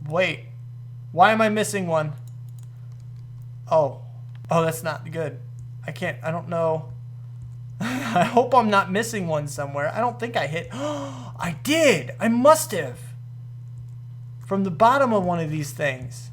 Wait. Why am I missing one? Oh. Oh, that's not good. I don't know. I hope I'm not missing one somewhere. I don't think I hit. I did. I must have. From the bottom of one of these things.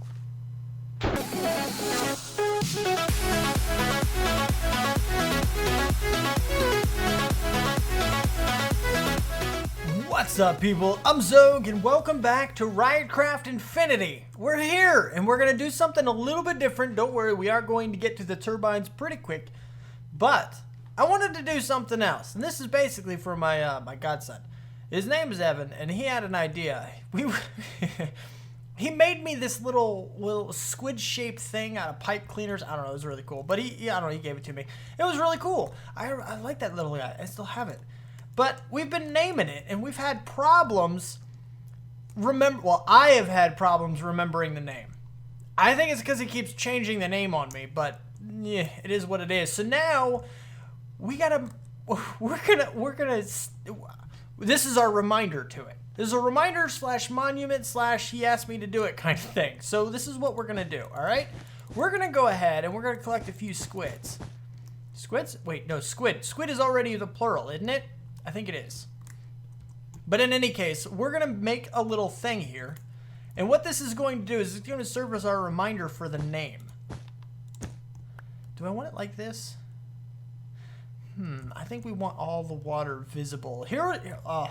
What's up, people? I'm Xogue, and welcome back to Ryotcraft Infinity. We're here, and we're going to do something a little bit different. Don't worry, we are going to get to the turbines pretty quick. But I wanted to do something else, and this is basically for my my godson. His name is Evan, and he had an idea. He made me this little squid-shaped thing out of pipe cleaners. I don't know, it was really cool. But he gave it to me. It was really cool. I like that little guy. I still have it. But we've been naming it, and we've had problems. I have had problems remembering the name. I think it's because he keeps changing the name on me, but yeah, it is what it is. So now we're gonna. This is our reminder to it. This is a reminder / monument / he asked me to do it kind of thing. So this is what we're gonna do. All right, we're gonna go ahead and we're gonna collect a few squids. Squids? Wait, no, squid. Squid is already the plural, isn't it? I think it is. But in any case, we're going to make a little thing here. And what this is going to do is it's going to serve as our reminder for the name. Do I want it like this? I think we want all the water visible. I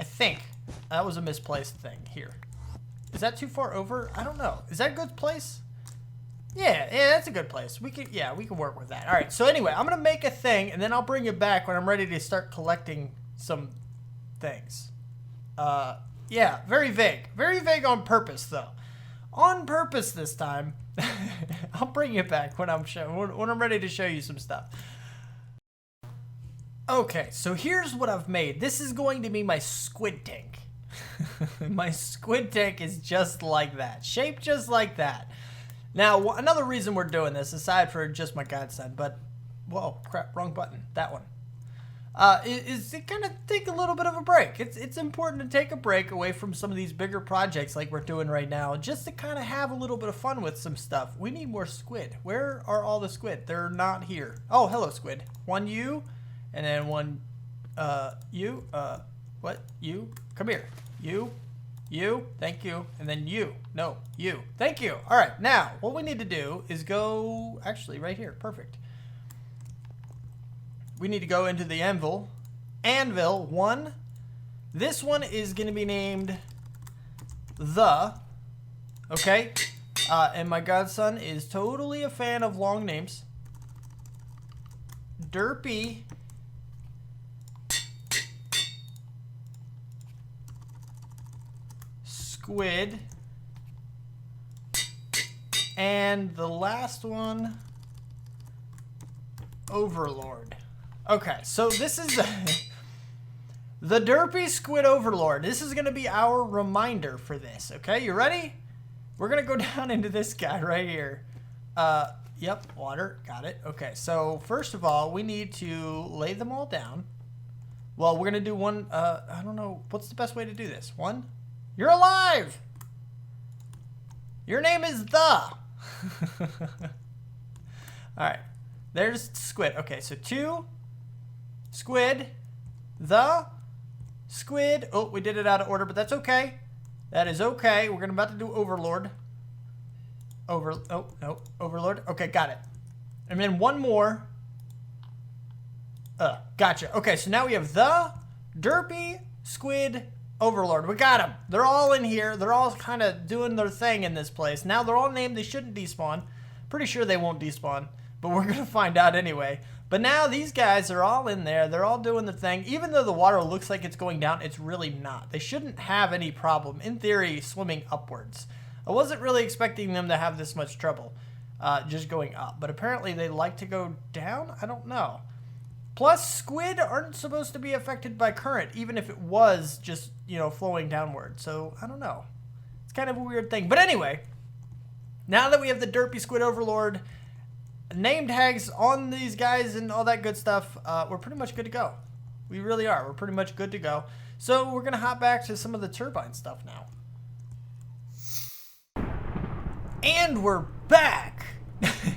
think that was a misplaced thing here. Is that too far over? I don't know. Is that a good place? Yeah, that's a good place. We can work with that. All right, so anyway, I'm going to make a thing, and then I'll bring you back when I'm ready to start collecting some things. Yeah, very vague. Very vague on purpose, though. On purpose this time. I'll bring you back when I'm ready to show you some stuff. Okay, so here's what I've made. This is going to be my squid tank. My squid tank is just like that. Shaped just like that. Now, another reason we're doing this, aside for just my godson, but, whoa, crap, wrong button, that one, is to kind of take a little bit of a break. It's important to take a break away from some of these bigger projects like we're doing right now, just to kind of have a little bit of fun with some stuff. We need more squid. Where are all the squid? They're not here. Oh, hello, squid. One you, and then one, you, what? You? Come here. You, thank you, and then you. No, you. Thank you. All right, now, what we need to do is go, actually, right here. Perfect. We need to go into the anvil. Anvil 1. This one is going to be named The. Okay? And my godson is totally a fan of long names. Derpy. Squid, and the last one, Overlord. Okay, so this is the Derpy Squid Overlord. This is going to be our reminder for this, okay? You ready? We're going to go down into this guy right here. Yep, water, got it. Okay, so first of all, we need to lay them all down. Well, we're going to do one, I don't know, what's the best way to do this? One? You're alive! Your name is The. Alright. There's squid. Okay, so 2. Squid. The. Squid. Oh, we did it out of order, but that's okay. That is okay. We're about to do Overlord. Oh, no. Overlord. Okay, got it. And then one more. Gotcha. Okay, so now we have The, Derpy, Squid, Overlord. We got them. They're all in here. They're all kind of doing their thing in this place. Now they're all named. They shouldn't despawn. Pretty sure they won't despawn, but we're going to find out anyway. But now these guys are all in there. They're all doing the thing. Even though the water looks like it's going down, it's really not. They shouldn't have any problem, in theory, swimming upwards. I wasn't really expecting them to have this much trouble just going up, but apparently they like to go down. I don't know. Plus, squid aren't supposed to be affected by current, even if it was just, flowing downward. So, I don't know. It's kind of a weird thing. But anyway, now that we have the Derpy Squid Overlord, name tags on these guys and all that good stuff, we're pretty much good to go. We really are. We're pretty much good to go. So, we're going to hop back to some of the turbine stuff now. And we're back.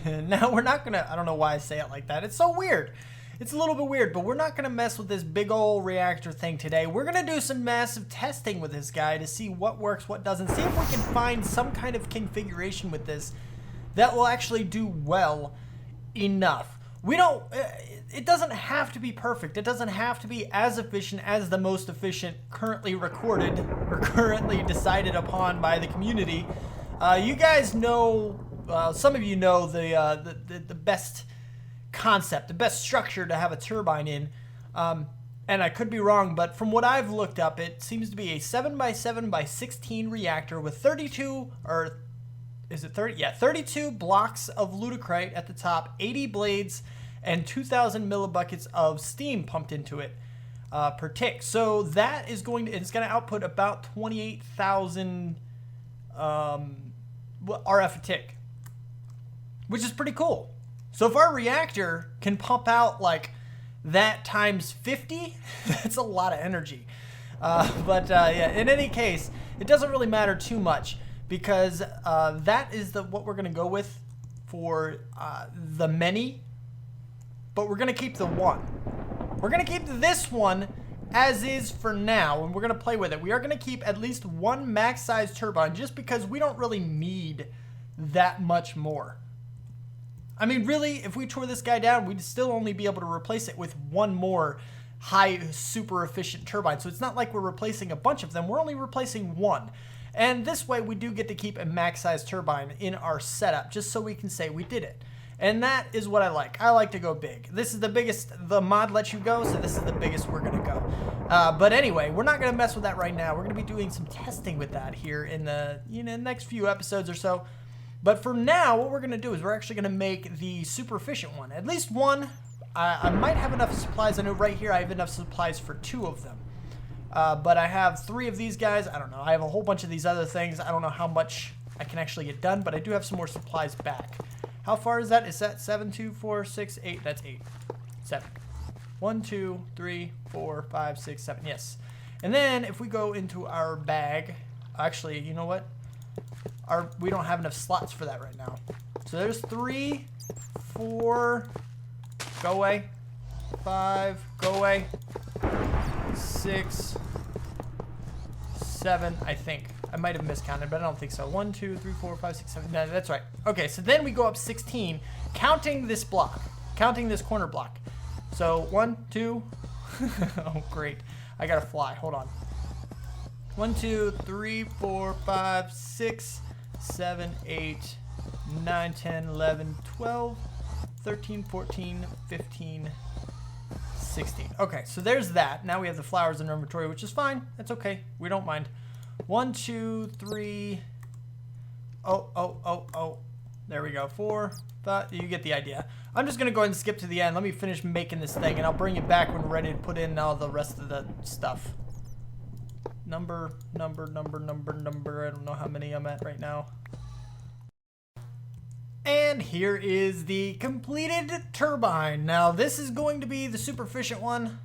Now we're not gonna, I don't know why I say it like that. It's so weird. It's a little bit weird, but we're not gonna mess with this big old reactor thing today. We're gonna do some massive testing with this guy to see what works, what doesn't. See if we can find some kind of configuration with this that will actually do well enough. We don't, it doesn't have to be perfect. It doesn't have to be as efficient as the most efficient currently recorded or currently decided upon by the community. You guys know, some of you know the best concept, the best structure to have a turbine in. And I could be wrong, but from what I've looked up, it seems to be a 7x7x16 reactor with 32, or is it 30? Yeah, 32 blocks of ludicrite at the top, 80 blades, and 2,000 millibuckets of steam pumped into it per tick. So that is going to, it's going to output about 28,000 RF a tick, which is pretty cool. So if our reactor can pump out like that times 50, that's a lot of energy. Yeah, in any case, it doesn't really matter too much because that is what we're going to go with for the many, but we're going to keep the one. We're going to keep this one as is for now, and we're going to play with it. We are going to keep at least one max size turbine just because we don't really need that much more. I mean, really, if we tore this guy down, we'd still only be able to replace it with one more high, super efficient turbine. So it's not like we're replacing a bunch of them. We're only replacing one. And this way, we do get to keep a max size turbine in our setup, just so we can say we did it. And that is what I like. I like to go big. This is the biggest the mod lets you go, so this is the biggest we're going to go. But anyway, we're not going to mess with that right now. We're going to be doing some testing with that here in the next few episodes or so. But for now, what we're going to do is we're actually going to make the super efficient one. At least one. I might have enough supplies. I know right here I have enough supplies for 2 of them. But I have 3 of these guys. I don't know. I have a whole bunch of these other things. I don't know how much I can actually get done, but I do have some more supplies back. How far is that? Is that 7, 2, 4, 6, 8? That's 8. 7. 1, 2, 3, 4, 5, 6, 7. Yes. And then if we go into our bag, actually, you know what? We don't have enough slots for that right now. So there's 3, 4, go away. 5, go away. 6, 7, I think. I might have miscounted, but I don't think so. 1, 2, 3, 4, 5, 6, 7. No, that's right. Okay, so then we go up 16, counting this block, counting this corner block. So 1, 2. Oh, great. I gotta fly. Hold on. 1, 2, 3, 4, 5, 6, 7, 8, 9, 10, 11, 12, 13, 14, 15, 16. Okay, so there's that. Now we have the flowers in our inventory, which is fine. That's okay. We don't mind. 1, 2, 3. Oh. There we go. 4, 5. You get the idea. I'm just going to go ahead and skip to the end. Let me finish making this thing, and I'll bring it back when we're ready to put in all the rest of the stuff. Number. I don't know how many I'm at right now. And here is the completed turbine. Now, this is going to be the super efficient one.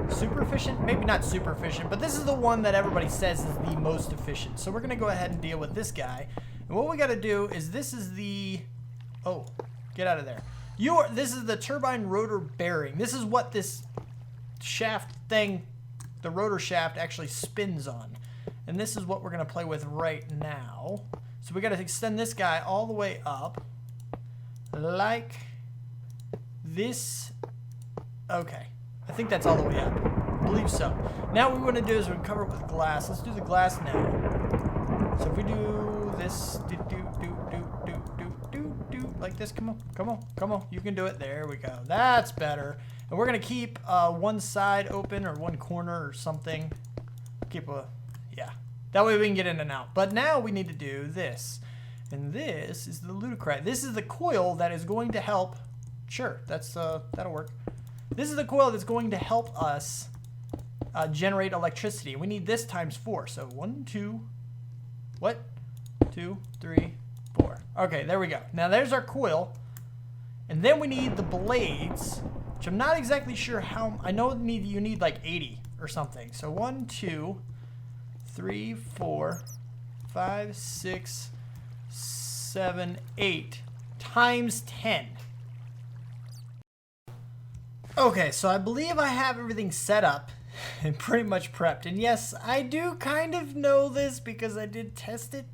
Super efficient? Maybe not super efficient, but this is the one that everybody says is the most efficient. So we're going to go ahead and deal with this guy. And what we got to do is this is the... Oh, get out of there. This is the turbine rotor bearing. This is what this shaft thing, the rotor shaft, actually spins on. And this is what we're going to play with right now. So we got to extend this guy all the way up. Like this. Okay. I think that's all the way up. I believe so. Now what we want to do is we cover it with glass. Let's do the glass now. So if we do this, like this, come on. You can do it. There we go. That's better. And we're going to keep one side open or one corner or something. Yeah. That way we can get in and out. But now we need to do this. And this is the ludicrite. This is the coil that is going to help. Sure, that'll work. This is the coil that's going to help us generate electricity. We need this times 4. So 1, 2, what? 2, 3, 4. Okay, there we go. Now there's our coil. And then we need the blades, which I'm not exactly sure how. I know you need like 80 or something. So 1, 2, 3, 4, 5, 6, 7, 8 times 10. Okay, so I believe I have everything set up and pretty much prepped. And yes, I do kind of know this because I did test it.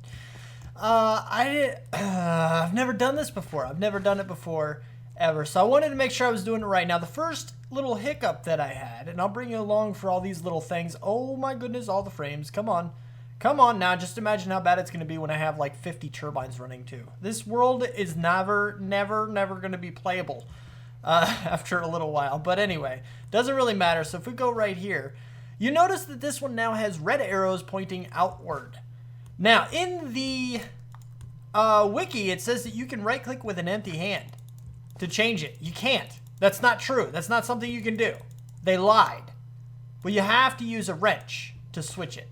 I've never done this before. I've never done it before ever. So I wanted to make sure I was doing it right. Now, the first little hiccup that I had, and I'll bring you along for all these little things. Oh my goodness, all the frames. Come on. Come on now. Just imagine how bad it's going to be when I have like 50 turbines running too. This world is never going to be playable after a little while. But anyway, doesn't really matter. So if we go right here, you notice that this one now has red arrows pointing outward. Now, in the wiki, it says that you can right-click with an empty hand to change it. You can't. That's not true. That's not something you can do. They lied. But you have to use a wrench to switch it.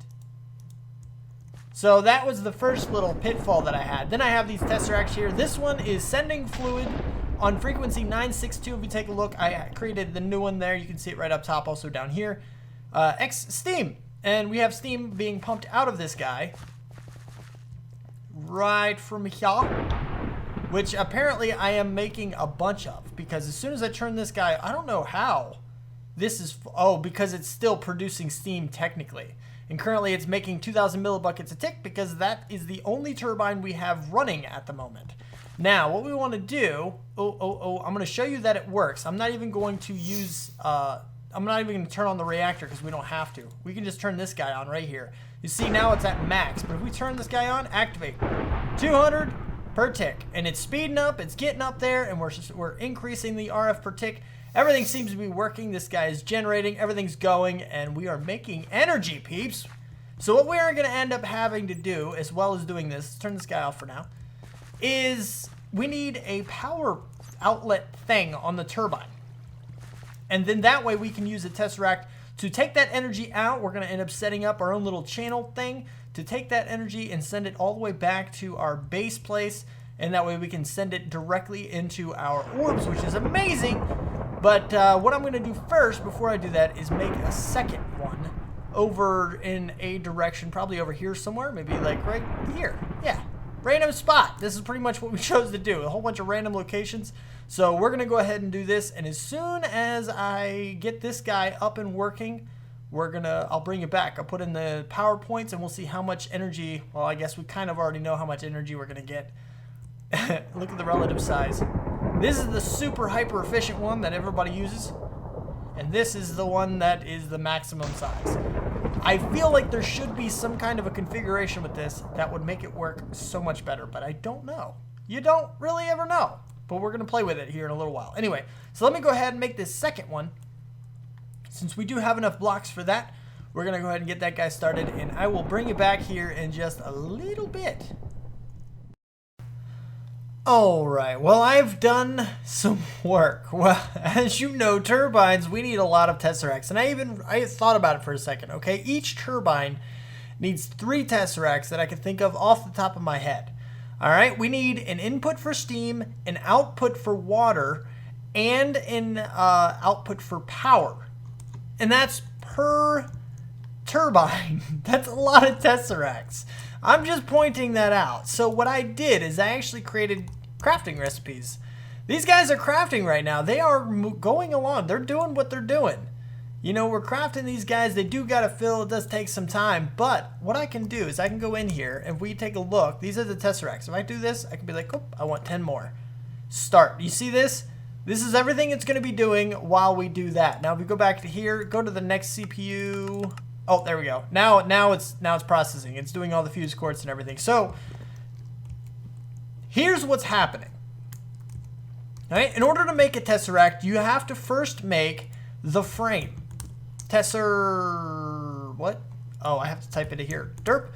So that was the first little pitfall that I had. Then I have these tesseracts here. This one is sending fluid on frequency 962. If you take a look, I created the new one there. You can see it right up top, also down here. Steam. And we have steam being pumped out of this guy. Right from here, which apparently I am making a bunch of, because as soon as I turn this guy, I don't know how this is, because it's still producing steam technically, and currently it's making 2,000 millibuckets a tick because that is the only turbine we have running at the moment. Now what we want to do, I'm going to show you that it works. I'm not even going to use I'm not even going to turn on the reactor because we don't have to. We can just turn this guy on right here. You see now it's at max, but if we turn this guy on, activate, 200 per tick, and it's speeding up, it's getting up there, and we're increasing the RF per tick. Everything seems to be working. This guy is generating, everything's going, and we are making energy, peeps. So what we are going to end up having to do, as well as doing this, let's turn this guy off for now, is we need a power outlet thing on the turbine. And then that way we can use a tesseract to take that energy out. We're going to end up setting up our own little channel thing to take that energy and send it all the way back to our base place. And that way we can send it directly into our orbs, which is amazing. But what I'm going to do first, before I do that, is make a second one over in a direction, probably over here somewhere, maybe like right here. Yeah, random spot. This is pretty much what we chose to do, a whole bunch of random locations. So we're going to go ahead and do this, and as soon as I get this guy up and working, I'll bring it back. I'll put in the power points, and we'll see how much energy, well, I guess we kind of already know how much energy we're going to get. Look at the relative size. This is the super hyper efficient one that everybody uses, and this is the one that is the maximum size. I feel like there should be some kind of a configuration with this that would make it work so much better, but I don't know. You don't really ever know. But we're going to play with it here in a little while. Anyway, so let me go ahead and make this second one. Since we do have enough blocks for that, we're going to go ahead and get that guy started. And I will bring it back here in just a little bit. Alright, well, I've done some work. Well, as you know, turbines, we need a lot of tesseracts. And I thought about it for a second, okay? Each turbine needs 3 tesseracts that I can think of off the top of my head. All right, we need an input for steam, an output for water, and an output for power. And that's per turbine. That's a lot of tesseracts. I'm just pointing that out. So what I did is I actually created crafting recipes. These guys are crafting right now. They are going along. They're doing what they're doing. You know, we're crafting these guys. They do got to fill. It does take some time. But what I can do is I can go in here, and if we take a look, these are the tesseracts. If I do this, I can be like, oh, I want 10 more. Start. You see this? This is everything it's going to be doing while we do that. Now, if we go back to here, go to the next CPU. Oh, there we go. Now it's processing. It's doing all the fuse quartz and everything. So here's what's happening. All right? In order to make a tesseract, you have to first make the frame. What? Oh, I have to type it in here. Derp.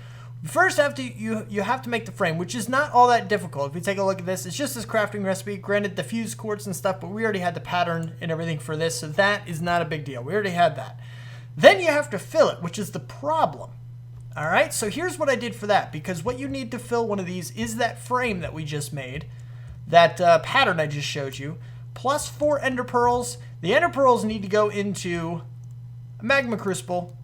First, you have to make the frame, which is not all that difficult. If you take a look at this, it's just this crafting recipe. Granted, the fuse quartz and stuff, but we already had the pattern and everything for this, so that is not a big deal. We already had that. Then you have to fill it, which is the problem. All right, so here's what I did for that, because what you need to fill one of these is that frame that we just made, that pattern I just showed you, plus 4 ender pearls. The ender pearls need to go into a magma crucible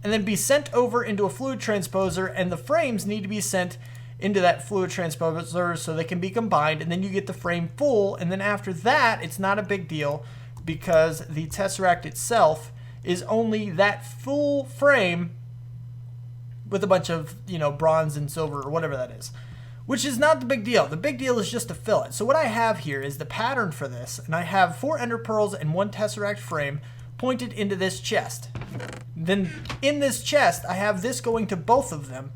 and then be sent over into a fluid transposer, and the frames need to be sent into that fluid transposer so they can be combined, and then you get the frame full, and then after that, it's not a big deal because the tesseract itself is only that full frame with a bunch of, you know, bronze and silver or whatever that is, which is not the big deal. The big deal is just to fill it. So what I have here is the pattern for this, and I have 4 ender pearls and 1 tesseract frame pointed into this chest. Then in this chest, I have this going to both of them.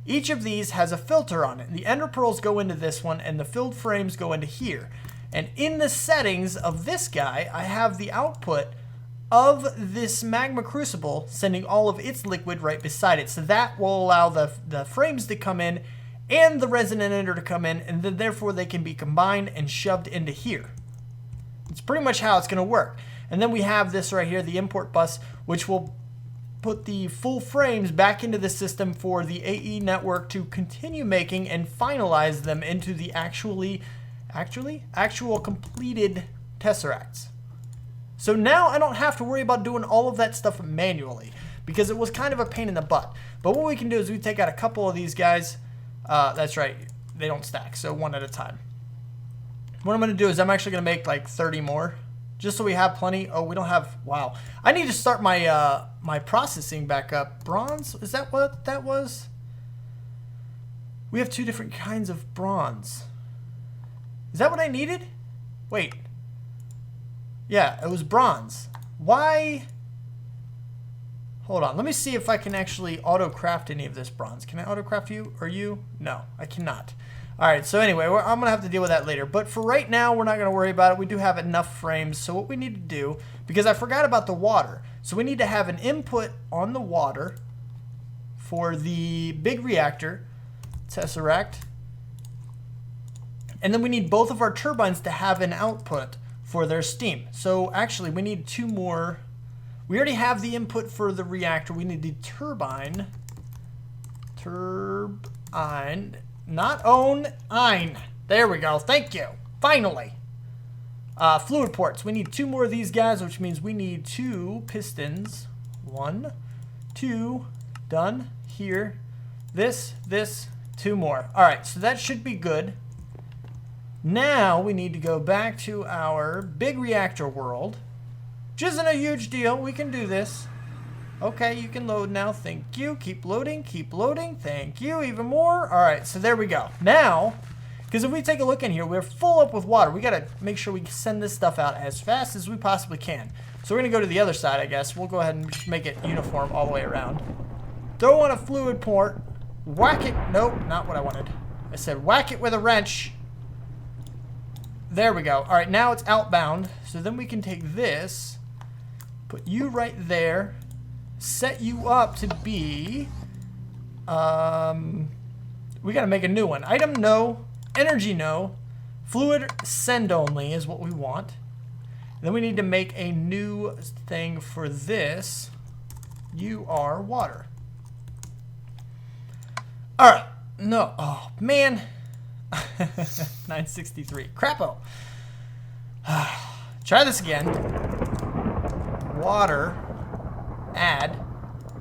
Each of these has a filter on it. The ender pearls go into this one, and the filled frames go into here. And in the settings of this guy, I have the output of this magma crucible sending all of its liquid right beside it. So that will allow the frames to come in and the resonant ender to come in, and then therefore they can be combined and shoved into here. It's pretty much how it's going to work. And then we have this right here, the import bus, which will put the full frames back into the system for the AE network to continue making and finalize them into the actual completed tesseracts. So now I don't have to worry about doing all of that stuff manually because it was kind of a pain in the butt. But what we can do is we take out a couple of these guys. That's right, they don't stack, so one at a time. What I'm going to do is I'm actually going to make like 30 more just so we have plenty. Oh, we don't have, wow. I need to start my my processing back up. Bronze, is that what that was? We have 2 different kinds of bronze. Is that what I needed? Wait. Yeah, it was bronze. Why? Hold on. Let me see if I can actually auto-craft any of this bronze. Can I auto-craft you or you? No, I cannot. All right, so anyway, I'm going to have to deal with that later. But for right now, we're not going to worry about it. We do have enough frames. So what we need to do, because I forgot about the water. So we need to have an input on the water for the big reactor, tesseract. And then we need both of our turbines to have an output for their steam. So actually, we need 2 more. We already have the input for the reactor. We need the turbine. Turbine. Not own, ein. There we go. Thank you. Finally. Fluid ports. We need 2 more of these guys, which means we need 2 pistons. 1, 2, done. Here. This, 2 more. All right, so that should be good. Now we need to go back to our big reactor world, which isn't a huge deal. We can do this. Okay, you can load now. Thank you. Keep loading. Keep loading. Thank you. Even more. All right, so there we go. Now, because if we take a look in here, we're full up with water. We got to make sure we send this stuff out as fast as we possibly can. So we're going to go to the other side, I guess. We'll go ahead and just make it uniform all the way around. Throw on a fluid port. Whack it. Nope, not what I wanted. I said whack it with a wrench. There we go. All right, now it's outbound. So then we can take this, put you right there, set you up to be, we got to make a new one. Item no, energy no, fluid send only is what we want. Then we need to make a new thing for this. You are water. All right, no, oh man. 963. Crapo. Try this again. Water. Add.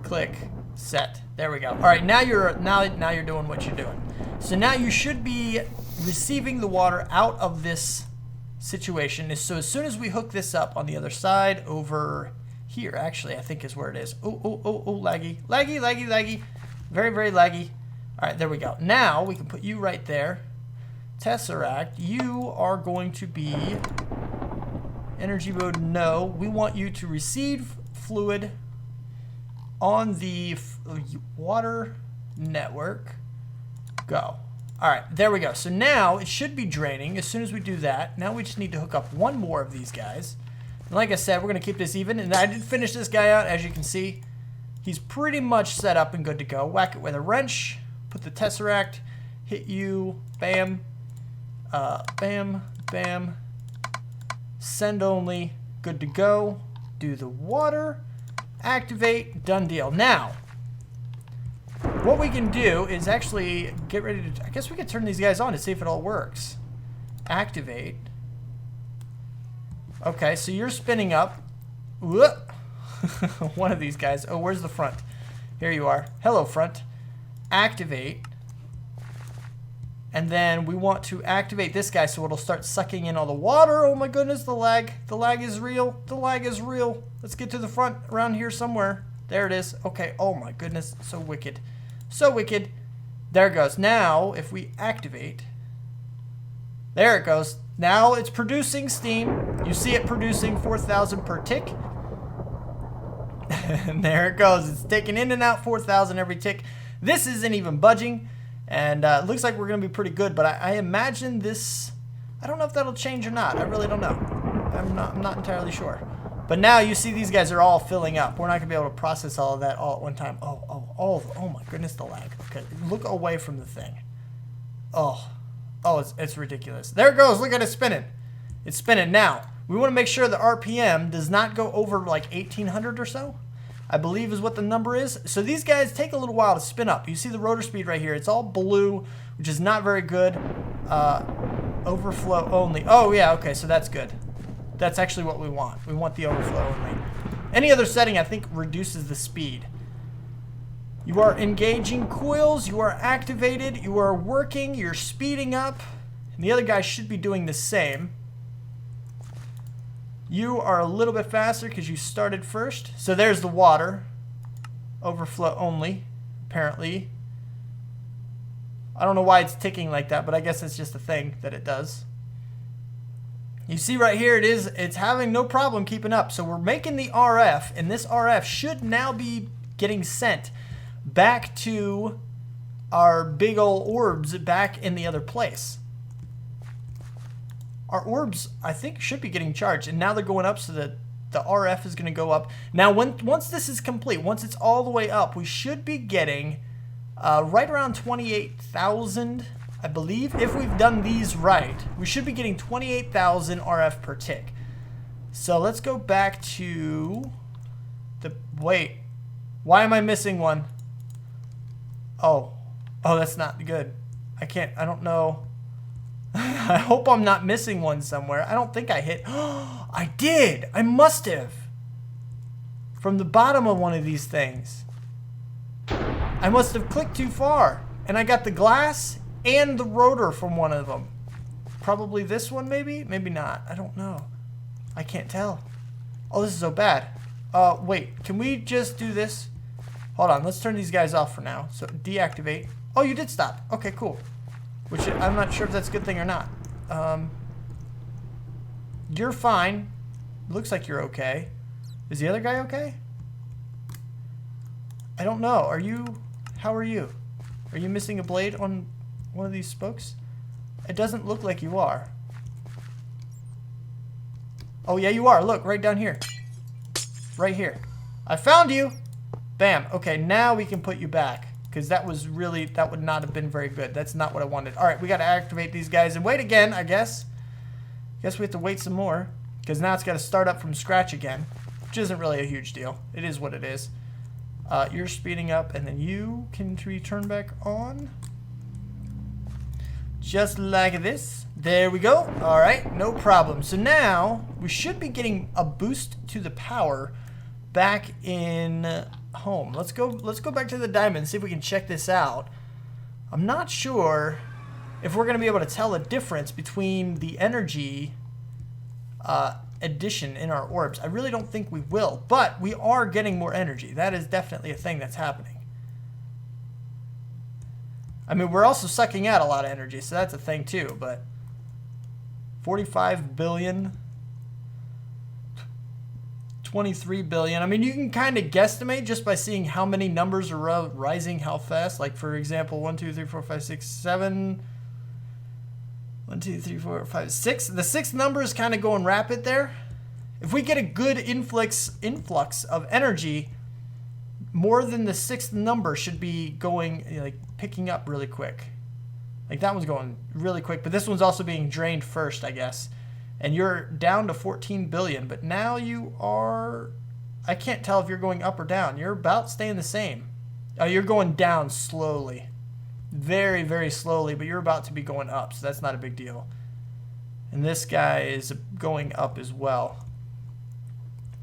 Click. Set. There we go. All right, now you're doing what you're doing. So now you should be receiving the water out of this situation. So as soon as we hook this up on the other side over here, actually, I think is where it is. Oh, laggy. Laggy, laggy, laggy. Very, very laggy. All right, there we go. Now we can put you right there. Tesseract, you are going to be energy mode no. We want you to receive fluid on the water network. Go. All right, there we go. So now it should be draining as soon as we do that. Now we just need to hook up 1 more of these guys. And like I said, we're going to keep this even. And I did finish this guy out, as you can see. He's pretty much set up and good to go. Whack it with a wrench. Put the tesseract. Hit you. Bam. Bam, bam, send only, good to go. Do the water, activate, done deal. Now, what we can do is actually get ready to, I guess we could turn these guys on to see if it all works. Activate. Okay, so you're spinning up. One of these guys. Oh, where's the front? Here you are. Hello, front. Activate. And then we want to activate this guy so it'll start sucking in all the water. Oh my goodness, the lag. The lag is real. The lag is real. Let's get to the front around here somewhere. There it is. Okay, oh my goodness, so wicked. So wicked. There it goes. Now, if we activate, there it goes. Now it's producing steam. You see it producing 4,000 per tick. And there it goes. It's taking in and out 4,000 every tick. This isn't even budging. And it looks like we're going to be pretty good. But I imagine this, I don't know if that'll change or not. I really don't know. I'm not entirely sure. But now you see these guys are all filling up. We're not going to be able to process all of that all at one time. Oh my goodness, the lag. Okay, look away from the thing. Oh, it's ridiculous. There it goes. Look at it spinning. It's spinning. Now, we want to make sure the RPM does not go over like 1,800 or so, I believe is what the number is. So these guys take a little while to spin up. You see the rotor speed right here. It's all blue, which is not very good. Overflow only. Oh, yeah, okay, so that's good. That's actually what we want. We want the overflow only. Any other setting, I think, reduces the speed. You are engaging coils. You are activated. You are working. You're speeding up. And the other guy should be doing the same. You are a little bit faster because you started first. So there's the water. Overflow only, apparently. I don't know why it's ticking like that, but I guess it's just a thing that it does. You see right here, it's having no problem keeping up. So we're making the RF, and this RF should now be getting sent back to our big old orbs back in the other place. Our orbs, I think, should be getting charged, and now they're going up so that the RF is going to go up. Now, once this is complete, once it's all the way up, we should be getting right around 28,000, I believe. If we've done these right, we should be getting 28,000 RF per tick. So let's go back to the... Wait. Why am I missing one? Oh, that's not good. I don't know. I hope I'm not missing one somewhere. I don't think I hit. I did. I must have. From the bottom of one of these things. I must have clicked too far. And I got the glass and the rotor from one of them. Probably this one, maybe? Maybe not. I don't know. I can't tell. Oh, this is so bad. Wait. Can we just do this? Hold on. Let's turn these guys off for now. So, deactivate. Oh, you did stop. Okay, cool. Which I'm not sure if that's a good thing or not. You're fine. Looks like you're okay. Is the other guy okay? I don't know. How are you? Are you missing a blade on one of these spokes? It doesn't look like you are. Oh, yeah, you are. Look, right down here. Right here. I found you. Bam. Okay, now we can put you back. Because that would not have been very good. That's not what I wanted. All right, we got to activate these guys and wait again, I guess. Guess we have to wait some more. Because now it's got to start up from scratch again. Which isn't really a huge deal. It is what it is. You're speeding up, and then you can return back on. Just like this. There we go. All right, no problem. So now we should be getting a boost to the power back in home. Let's go back to the diamond, see if we can check this out. I'm not sure if we're going to be able to tell a difference between the energy addition in our orbs. I really don't think we will, but we are getting more energy. That is definitely a thing that's happening. I mean, we're also sucking out a lot of energy, so that's a thing too, but 45 billion, 23 billion. I mean, you can kind of guesstimate just by seeing how many numbers are rising how fast. Like, for example, 1, 2, 3, 4, 5, 6, 7. 1, 2, 3, 4, 5, 6. The sixth number is kind of going rapid there. If we get a good influx of energy, more than the sixth number should be going, like, picking up really quick. Like, that one's going really quick, but this one's also being drained first, I guess. And you're down to 14 billion, but now you are, I can't tell if you're going up or down. You're about staying the same. You're going down slowly. Very, very slowly, but you're about to be going up, so that's not a big deal. And this guy is going up as well.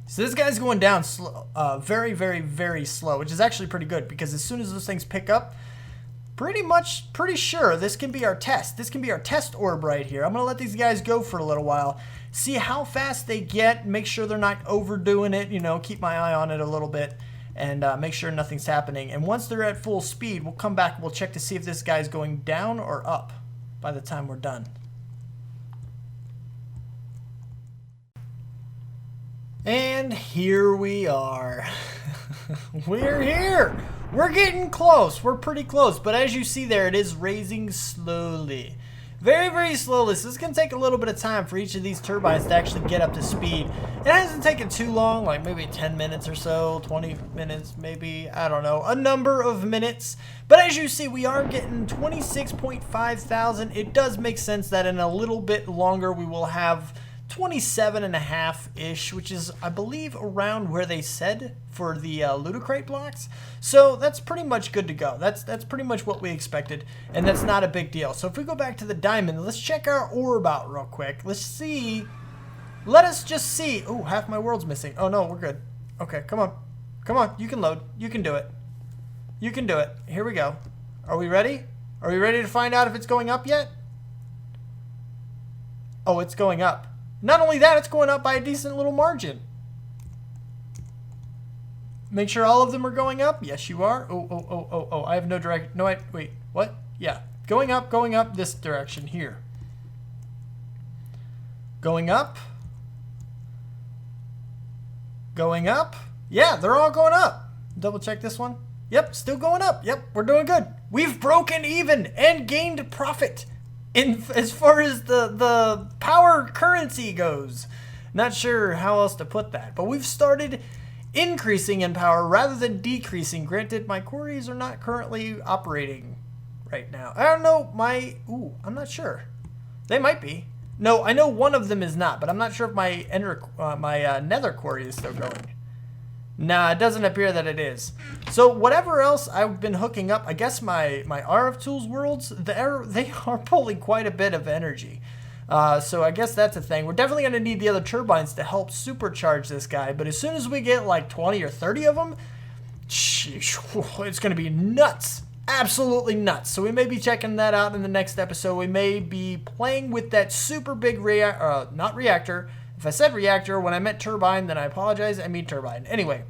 So this guy's going down slow, very, very, very slow, which is actually pretty good, because as soon as those things pick up, pretty sure this can be our test. This can be our test orb right here. I'm going to let these guys go for a little while. See how fast they get. Make sure they're not overdoing it. You know, keep my eye on it a little bit. And make sure nothing's happening. And once they're at full speed, we'll come back and we'll check to see if this guy's going down or up by the time we're done. And here we are. We're here. We're getting close. We're pretty close. But as you see there, it is raising slowly. Very, very slowly. So it's going to take a little bit of time for each of these turbines to actually get up to speed. It hasn't taken too long, like maybe 10 minutes or so, 20 minutes maybe, I don't know, a number of minutes. But as you see, we are getting 26.5 thousand. It does make sense that in a little bit longer we will have 27.5-ish, which is, I believe, around where they said for the loot crate blocks. So that's pretty much good to go. That's pretty much what we expected, and that's not a big deal. So if we go back to the diamond, let's check our orb out real quick. Let's see. Let us just see. Oh, half my world's missing. Oh, no, we're good. Okay, come on. Come on. You can load. You can do it. You can do it. Here we go. Are we ready? Are we ready to find out if it's going up yet? Oh, it's going up. Not only that, it's going up by a decent little margin. Make sure all of them are going up. Yes, you are. Oh. I have no direct. No, wait. What? Yeah. Going up this direction here. Going up. Going up. Yeah, they're all going up. Double check this one. Yep, still going up. Yep, we're doing good. We've broken even and gained profit. As far as the power currency goes. Not sure how else to put that, but we've started increasing in power rather than decreasing. Granted, my quarries are not currently operating right now. I don't know, I'm not sure. They might be. No, I know one of them is not, but I'm not sure if my nether quarry is still going. Nah, it doesn't appear that it is. So whatever else I've been hooking up, I guess my RF Tools worlds, they are pulling quite a bit of energy. So I guess that's a thing. We're definitely going to need the other turbines to help supercharge this guy. But as soon as we get like 20 or 30 of them, sheesh, it's going to be nuts. Absolutely nuts. So we may be checking that out in the next episode. We may be playing with that super big not reactor. If I said reactor when I meant turbine, then I apologize. I mean turbine. Anyway,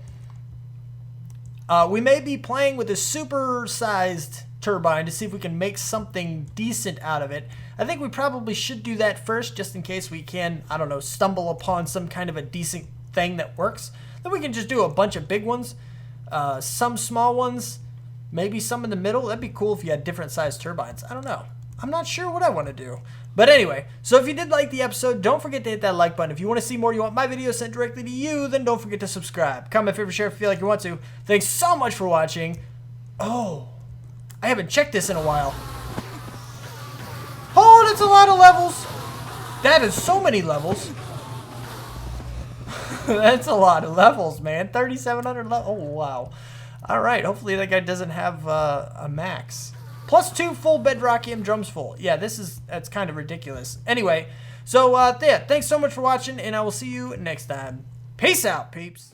we may be playing with a super-sized turbine to see if we can make something decent out of it. I think we probably should do that first, just in case we can, I don't know, stumble upon some kind of a decent thing that works. Then we can just do a bunch of big ones, some small ones, maybe some in the middle. That'd be cool if you had different sized turbines. I don't know. I'm not sure what I want to do. But anyway, so if you did like the episode, don't forget to hit that like button. If you want to see more, you want my videos sent directly to you, then don't forget to subscribe. Comment, favorite, share if you feel like you want to. Thanks so much for watching. Oh, I haven't checked this in a while. Oh, that's a lot of levels. That is so many levels. That's a lot of levels, man. 3,700 levels. Oh, wow. All right, hopefully that guy doesn't have a max. Plus 2 full Bedrockium drums full. Yeah, that's kind of ridiculous. Anyway, so yeah, thanks so much for watching, and I will see you next time. Peace out, peeps.